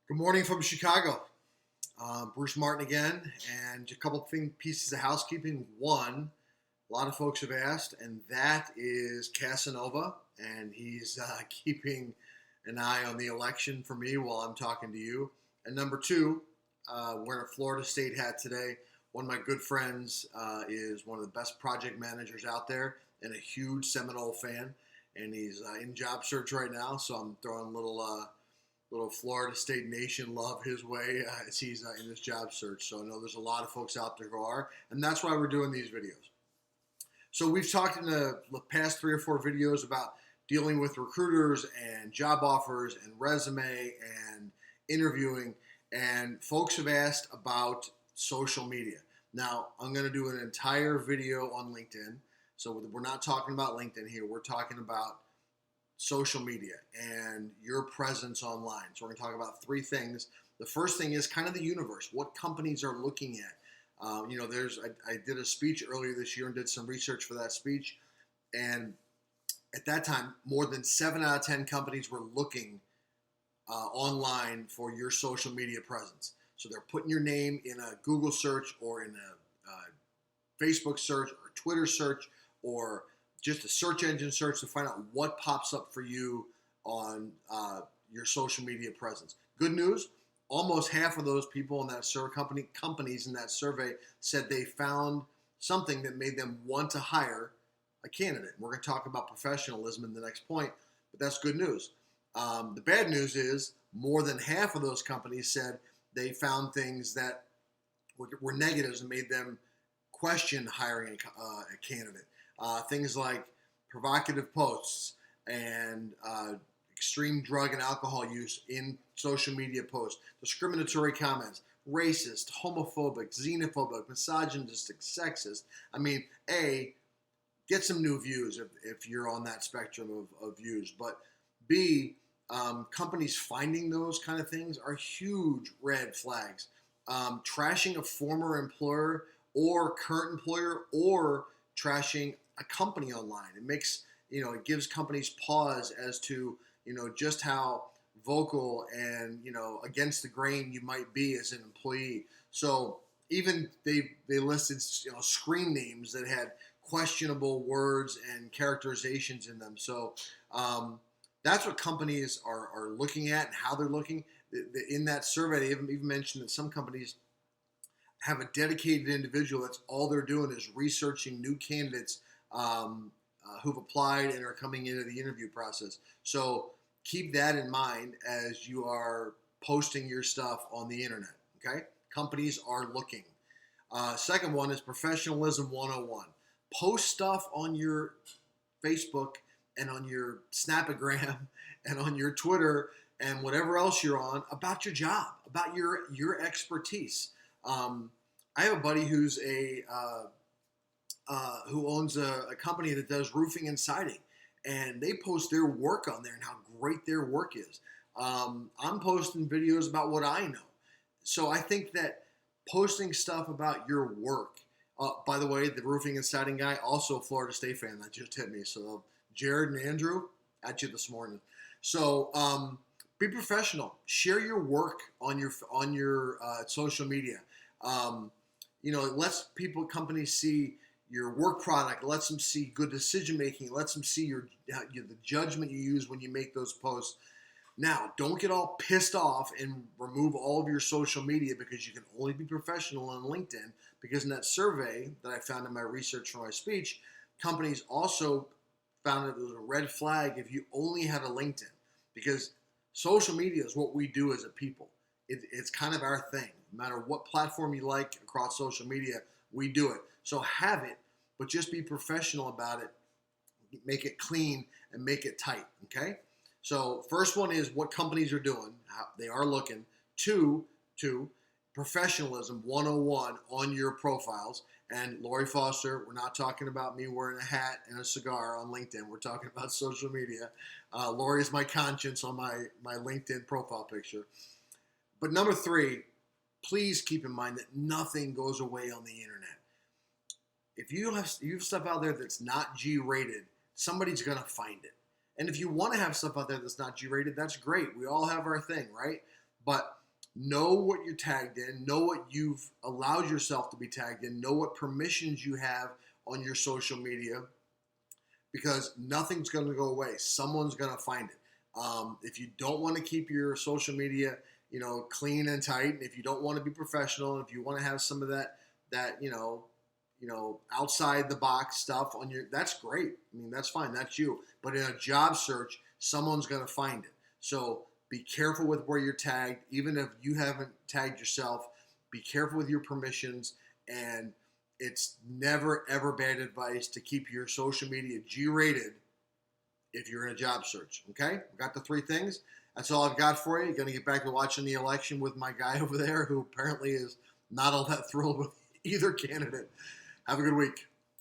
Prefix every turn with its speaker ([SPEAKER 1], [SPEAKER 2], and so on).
[SPEAKER 1] Good morning from Chicago. Bruce Martin again, and a couple of pieces of housekeeping. One, a lot of folks have asked, and that is Casanova, and he's keeping an eye on the election for me while I'm talking to you. And number two, wearing a Florida State hat today. One of my good friends is one of the best project managers out there and a huge Seminole fan, and he's in job search right now, so I'm throwing a little Florida State Nation love his way as he's in this job search. So I know there's a lot of folks out there who are, and that's why we're doing these videos. So we've talked in the past 3 or 4 videos about dealing with recruiters and job offers and resume and interviewing, and folks have asked about social media. Now, I'm going to do an entire video on LinkedIn. So we're not talking about LinkedIn here. We're talking about social media and your presence online. So we're going to talk about 3 things. The first thing is kind of the universe, what companies are looking at. I did a speech earlier this year and did some research for that speech. And at that time, more than 7 out of 10 companies were looking online for your social media presence. So they're putting your name in a Google search or in a Facebook search or Twitter search or just a search engine search to find out what pops up for you on your social media presence. Good news, almost half of those people in that companies in that survey said they found something that made them want to hire a candidate. We're going to talk about professionalism in the next point, but that's good news. The bad news is more than half of those companies said they found things that were negatives and made them question hiring a candidate. Things like provocative posts and extreme drug and alcohol use in social media posts, discriminatory comments, racist, homophobic, xenophobic, misogynistic, sexist. I mean, get some new views if you're on that spectrum of views. But B, companies finding those kind of things are huge red flags. Trashing a former employer or current employer or trashing a company online. It makes, it gives companies pause as to, just how vocal and, against the grain you might be as an employee. So even they listed, screen names that had questionable words and characterizations in them. So that's what companies are looking at and how they're looking. In that survey, they even mentioned that some companies have a dedicated individual that's all they're doing is researching new candidates who've applied and are coming into the interview process. So keep that in mind as you are posting your stuff on the internet, okay? Companies are looking. Second one is Professionalism 101. Post stuff on your Facebook and on your Snapagram and on your Twitter and whatever else you're on about your job, about your expertise. I have a buddy who's who owns a company that does roofing and siding, and they post their work on there and how great their work is. I'm posting videos about what I know. So I think that posting stuff about your work, by the way, the roofing and siding guy, also a Florida State fan, that just hit me. So Jared and Andrew, at you this morning. So be professional. Share your work on your social media. It lets companies see your work product. It lets them see good decision making. It lets them see the judgment you use when you make those posts. Now, don't get all pissed off and remove all of your social media because you can only be professional on LinkedIn. Because in that survey that I found in my research for my speech, companies also found that there was a red flag if you only had a LinkedIn, because social media is what we do as a people. It's kind of our thing. No matter what platform you like across social media, we do it. So have it, but just be professional about it. Make it clean and make it tight, okay? So first one is what companies are doing. How they are looking. Two, professionalism 101 on your profiles. And Lori Foster, we're not talking about me wearing a hat and a cigar on LinkedIn. We're talking about social media. Lori is my conscience on my LinkedIn profile picture. But number 3, please keep in mind that nothing goes away on the internet. If you have stuff out there that's not G-rated, somebody's going to find it. And if you want to have stuff out there that's not G-rated, that's great. We all have our thing, right? But know what you're tagged in, know what you've allowed yourself to be tagged in, know what permissions you have on your social media, because nothing's going to go away. Someone's going to find it. If you don't want to keep your social media, clean and tight, and if you don't want to be professional, if you want to have some of that outside the box stuff on your, that's great. I mean, that's fine. That's you. But in a job search, someone's going to find it. So be careful with where you're tagged. Even if you haven't tagged yourself, be careful with your permissions. And it's never, ever bad advice to keep your social media G-rated if you're in a job search. Okay? We got the 3 things. That's all I've got for you. You're going to get back to watching the election with my guy over there who apparently is not all that thrilled with either candidate. Have a good week.